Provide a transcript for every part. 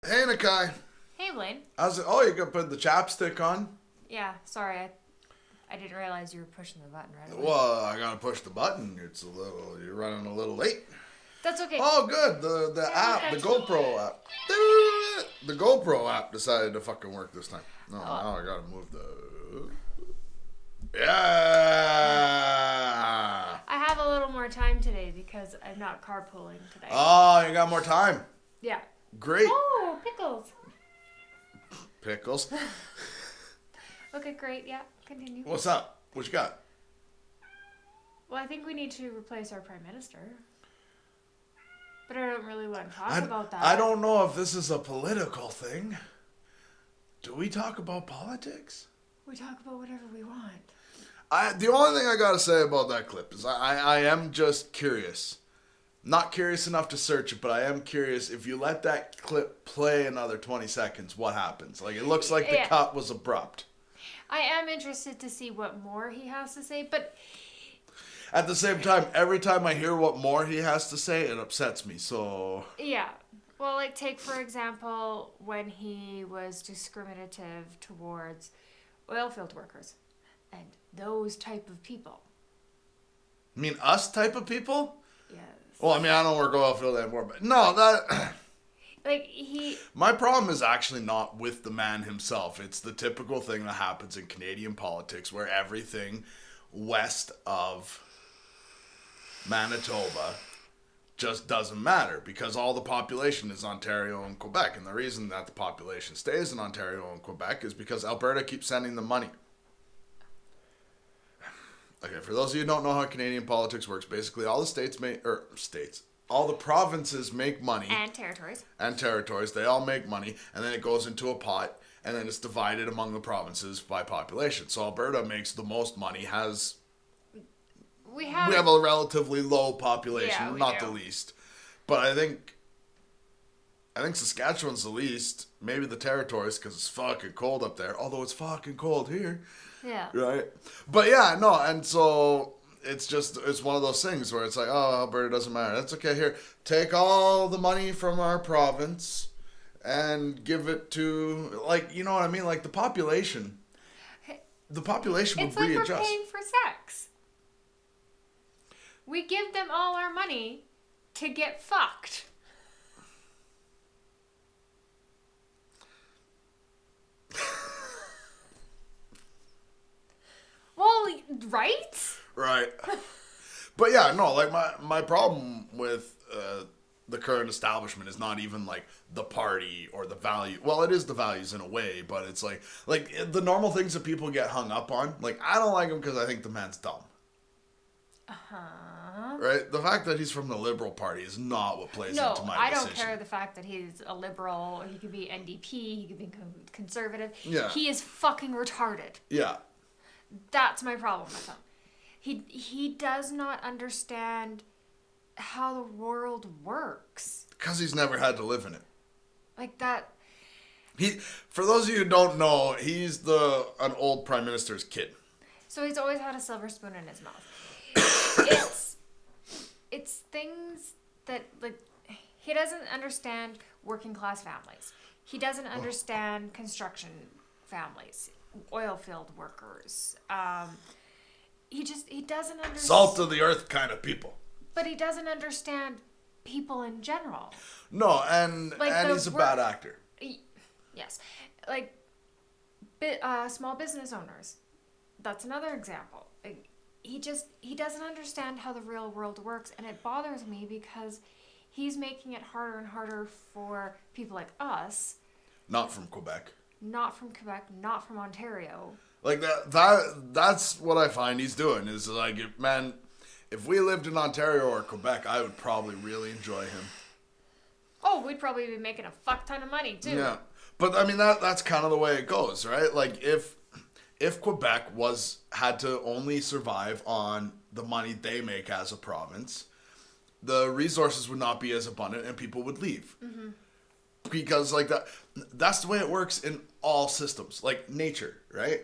Hey, Nakai. Hey, Blain. How's it? Oh, you gonna put the chapstick on? Yeah, sorry, I didn't realize you were pushing the button right away. Well, I gotta push the button. You're running a little late. That's okay. Oh, good. The Yeah, app, the gotcha. GoPro app. The GoPro app decided to fucking work this time. No, now I gotta move the. Yeah. I have a little more time today because I'm not carpooling today. Oh, you got more time. Yeah. Great. Oh, pickles. Pickles. Okay, great. Yeah, continue. What's up? What you got? Well, I think we need to replace our prime minister. But I don't really want to talk about that. I don't know if this is a political thing. Do we talk about politics? We talk about whatever we want. The only thing I gotta say about that clip is I am just curious. Not curious enough to search it, but I am curious if you let that clip play another 20 seconds, what happens? Like, it looks like the cut was abrupt. I am interested to see what more he has to say, but At the same time, every time I hear what more he has to say, it upsets me, so... yeah. Well, like, take, for example, when he was discriminative towards oil field workers and those type of people. You mean us type of people? Yes. Well, I mean, I don't work oil field anymore, but no, that... Like, he... My problem is actually not with the man himself. It's the typical thing that happens in Canadian politics where everything west of Manitoba just doesn't matter because all the population is Ontario and Quebec. And the reason that the population stays in Ontario and Quebec is because Alberta keeps sending them money. Okay, for those of you who don't know how Canadian politics works, basically all the all the provinces make money. And territories. And territories, they all make money, and then it goes into a pot, and then it's divided among the provinces by population. So Alberta makes the most money, We have a relatively low population, Yeah, we not do. the least. But I think Saskatchewan's the least, maybe the territories, because it's fucking cold up there, although it's fucking cold here. Yeah. Right? But yeah, no, and so it's one of those things where it's like, oh, Alberta doesn't matter. That's okay, here. Take all the money from our province and give it to, like, you know what I mean? Like, the population will It's like readjust. we're paying for sex. We give them all our money to get fucked. Well, right? Right. But yeah, no, like, my problem with the current establishment is not even, like, the party or the value. Well, it is the values in a way, but it's like the normal things that people get hung up on. Like, I don't like him because I think the man's dumb. Uh-huh. Right? The fact that he's from the Liberal Party is not what plays No, into my I decision. don't care the fact that he's a liberal. He could be NDP. He could be conservative. Yeah. He is fucking retarded. Yeah. That's my problem with him. He does not understand how the world works. Because he's never had to live in it. Like that. For those of you who don't know, he's an old prime minister's kid. So he's always had a silver spoon in his mouth. it's things that, like, he doesn't understand working class families. He doesn't understand construction families, oil field workers. He doesn't understand. Salt of the earth kind of people. But he doesn't understand people in general. No, and he's a bad actor. Yes. Like, small business owners. That's another example. Like, he doesn't understand how the real world works, and it bothers me because he's making it harder and harder for people like us. Not from Quebec. Not from Quebec, not from Ontario. Like, that's what I find he's doing, is like, man, if we lived in Ontario or Quebec, I would probably really enjoy him. Oh, we'd probably be making a fuck ton of money, too. Yeah. But, I mean, that's kind of the way it goes, right? Like, if Quebec had to only survive on the money they make as a province, the resources would not be as abundant and people would leave. Mm-hmm. Because, like, that's the way it works in all systems. Like, nature, right?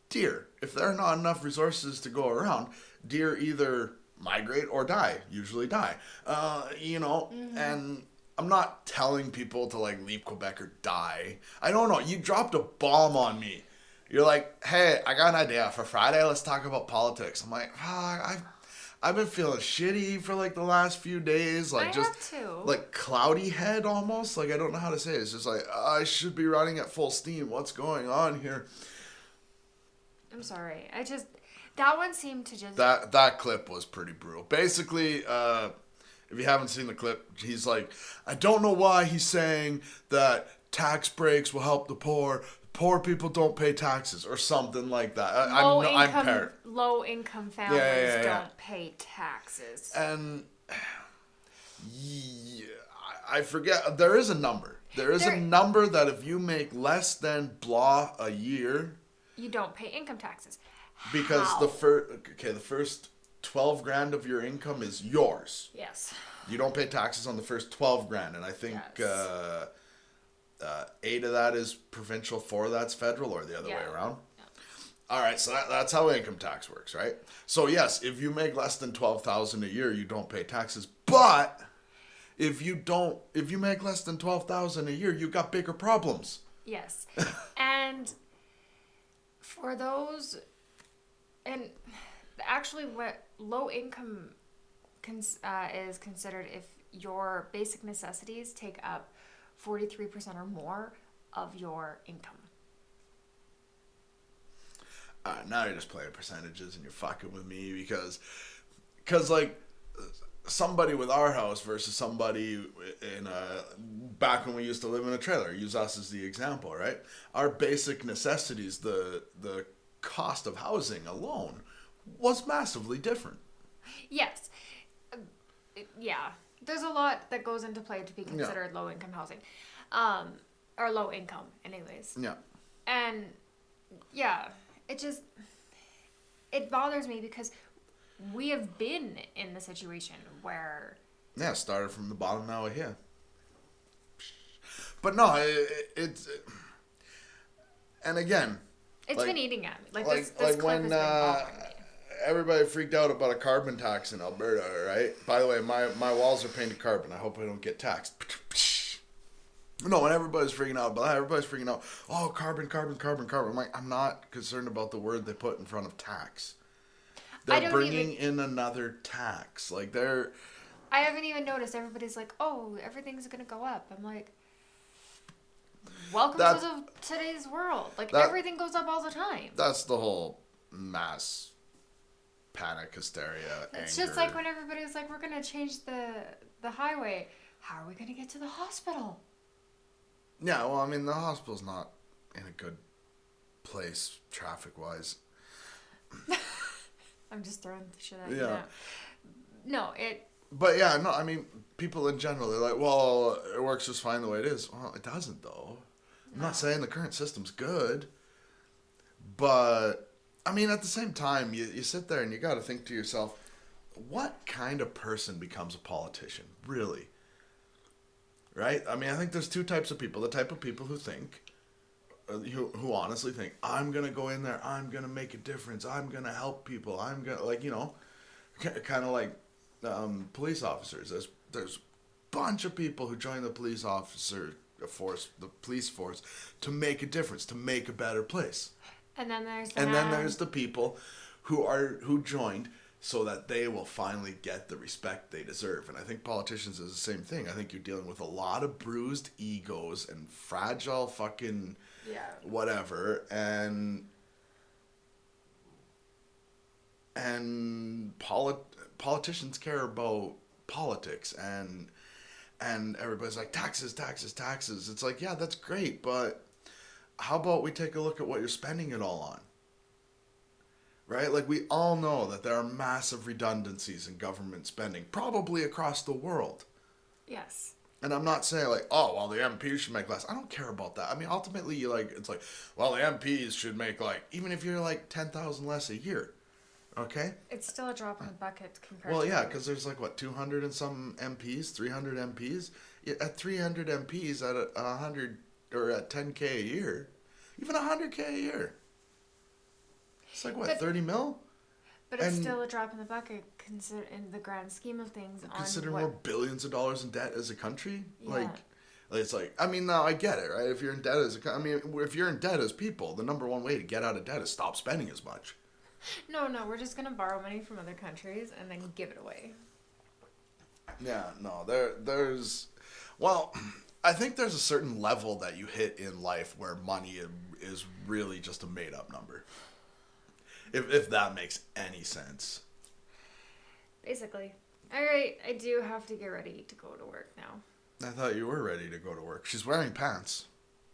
Deer. If there are not enough resources to go around, deer either migrate or die. Usually die. Mm-hmm. And I'm not telling people to like leave Quebec or die. I don't know. You dropped a bomb on me. You're like, hey, I got an idea for Friday. Let's talk about politics. I'm like, I've been feeling shitty for like the last few days. Like I just have too. like cloudy head almost. Like I don't know how to say it. It's just like I should be running at full steam. What's going on here? I'm sorry. That one seemed to just That clip was pretty brutal. Basically, if you haven't seen the clip, he's like, I don't know why he's saying that tax breaks will help the poor. Poor people don't pay taxes or something like that. Low income families don't pay taxes. And yeah, I forget. There is a number. There is a number that if you make less than blah a year, you don't pay income taxes. Because How? the first 12 grand of your income is yours. Yes. You don't pay taxes on the first 12 grand, and I think Yes. 8 of that is provincial, 4 of that's federal, or the other way around. Yeah. All right, so that's how income tax works, right? So yes, if you make less than 12,000 a year, you don't pay taxes. But if you make less than 12,000 a year, you got bigger problems. Yes. And for those, and actually what low income is considered if your basic necessities take up 43% or more of your income. Now you're just playing percentages and you're fucking with me because like somebody with our house versus somebody back when we used to live in a trailer, use us as the example, right? Our basic necessities, the cost of housing alone was massively different. Yes. Yeah. There's a lot that goes into play to be considered low income housing. Or low income anyways. Yeah. And yeah, it bothers me because we have been in the situation where... Yeah, started from the bottom, now we're here. But no, it's... And again... It's been eating at me. This like clip when has been bothering me. everybody freaked out about a carbon tax in Alberta, right? By the way, my walls are painted carbon. I hope I don't get taxed. No, when everybody's freaking out about that, everybody's freaking out, oh, carbon. I'm like, I'm not concerned about the word they put in front of tax. They're bringing in another tax. Like, I haven't even noticed. Everybody's like, oh, everything's going to go up. I'm like, welcome to today's world. Like, everything goes up all the time. That's the whole mass panic, hysteria, It's anger. just like when everybody's like, we're going to change the highway. How are we going to get to the hospital? Yeah, well, I mean, the hospital's not in a good place traffic-wise. I'm just throwing the shit at you now. No, But yeah, no, I mean, people in general, they're like, well, it works just fine the way it is. Well, it doesn't, though. I'm not saying the current system's good. But, I mean, at the same time, you sit there and you got to think to yourself, what kind of person becomes a politician, really? Right? I mean, I think there's two types of people. The type of people who think, who honestly think, I'm going to go in there, I'm going to make a difference, I'm going to help people, I'm going to, like, you know, kind of like police officers. There's a bunch of people who join the police force to make a difference, to make a better place. And then there's the people who joined so that they will finally get the respect they deserve. And I think politicians is the same thing. I think you're dealing with a lot of bruised egos and fragile fucking whatever. And politicians care about politics and everybody's like, taxes. It's like, yeah, that's great, but how about we take a look at what you're spending it all on? Right? Like, we all know that there are massive redundancies in government spending, probably across the world. Yes. And I'm not saying, like, oh, well, the MPs should make less. I don't care about that. I mean, ultimately, it's like, well, the MPs should make, like, even if you're, like, 10,000 less a year, okay? It's still a drop in the bucket compared Well, to... yeah, because there's, like, what, 200 and some MPs, 300 MPs? At 300 MPs, at 100, or at 10K a year, even 100K a year. It's like, what, 30 mil? But it's And still a drop in the bucket in the grand scheme of things. considering we're billions of dollars in debt as a country, Yeah. it's like, I mean, now I get it, right? If you're in debt if you're in debt as people, the number one way to get out of debt is stop spending as much. No, we're just gonna borrow money from other countries and then give it away. Yeah, no, well, I think there's a certain level that you hit in life where money is really just a made up number. If that makes any sense. Basically. Alright, I do have to get ready to go to work now. I thought you were ready to go to work. She's wearing pants.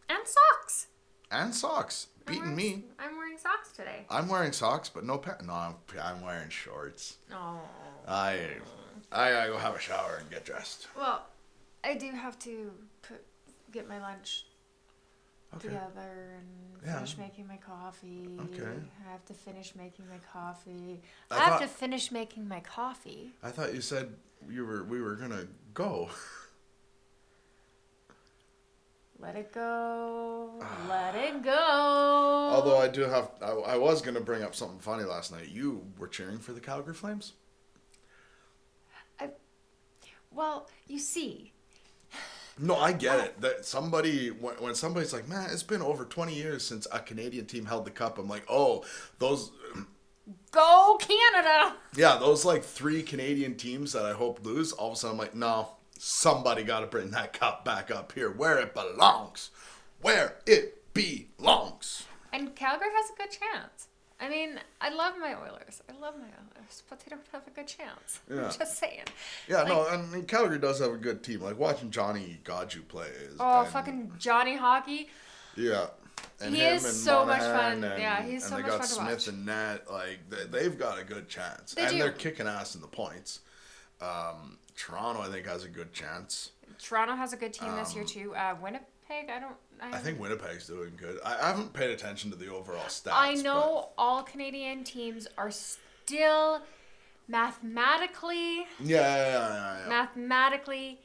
And socks! And socks. Beating me. I'm wearing socks today. I'm wearing socks, but no pants. No, I'm wearing shorts. Oh. I gotta go have a shower and get dressed. Well, I do have to get my lunch together and finish making my coffee. Okay. I have to finish making my coffee. I have to finish making my coffee. I thought you said we were gonna go. Let it go. Let it go. Although I was gonna bring up something funny last night. You were cheering for the Calgary Flames? Well, you see. No, I get it. That when somebody's like, man, it's been over 20 years since a Canadian team held the cup. I'm like, oh, those. Go Canada! Yeah, those like 3 Canadian teams that I hope lose. All of a sudden, I'm like, no, somebody got to bring that cup back up here where it belongs. Where it belongs. And Calgary has a good chance. I mean, I love my Oilers, but they don't have a good chance. Yeah. I'm just saying. Yeah, no, I mean, Calgary does have a good team. Like, watching Johnny Gaju play is... fucking Johnny Hockey. Yeah. And he him is and so much Monahan fun. Yeah, he's so much fun to watch. And they got Smith and Net. Like, they've got a good chance. They're kicking ass in the points. Toronto, I think, has a good chance. Toronto has a good team this year, too. Winnipeg, I think Winnipeg's doing good. I haven't paid attention to the overall stats. I know all Canadian teams are still mathematically... Yeah. Mathematically...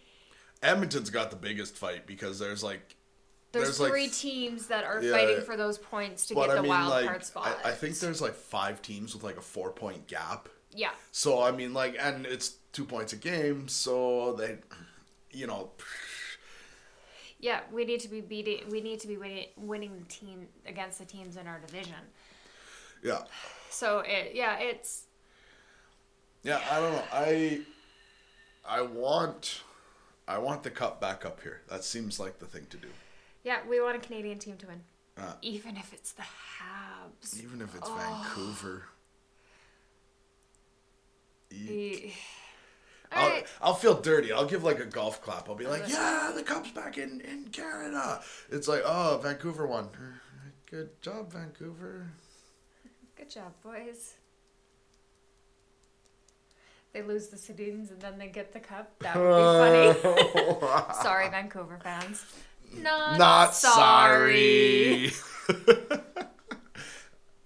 Edmonton's got the biggest fight because there's 3 teams that are fighting for those points to get the wild card spot. I think there's 5 teams with a 4-point gap. Yeah. So, I mean, and it's 2 points a game, so they, Yeah, we need to be winning the team against the teams in our division. Yeah. So it's. Yeah, I don't know. I want the cup back up here. That seems like the thing to do. Yeah, we want a Canadian team to win. Even if it's the Habs. Even if it's Vancouver. I'll feel dirty. I'll give a golf clap. I'll be like, yeah, the cup's back in Canada. It's like, oh, Vancouver won. Good job, Vancouver. Good job, boys. They lose the Sedins and then they get the cup. That would be funny. Sorry, Vancouver fans. Not sorry.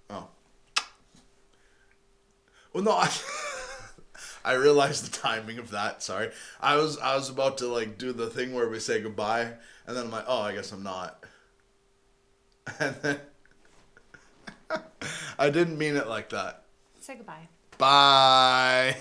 Oh. Well, no, I realized the timing of that. Sorry, I was about to do the thing where we say goodbye, and then I'm like, oh, I guess I'm not. And then I didn't mean it like that. Say goodbye. Bye.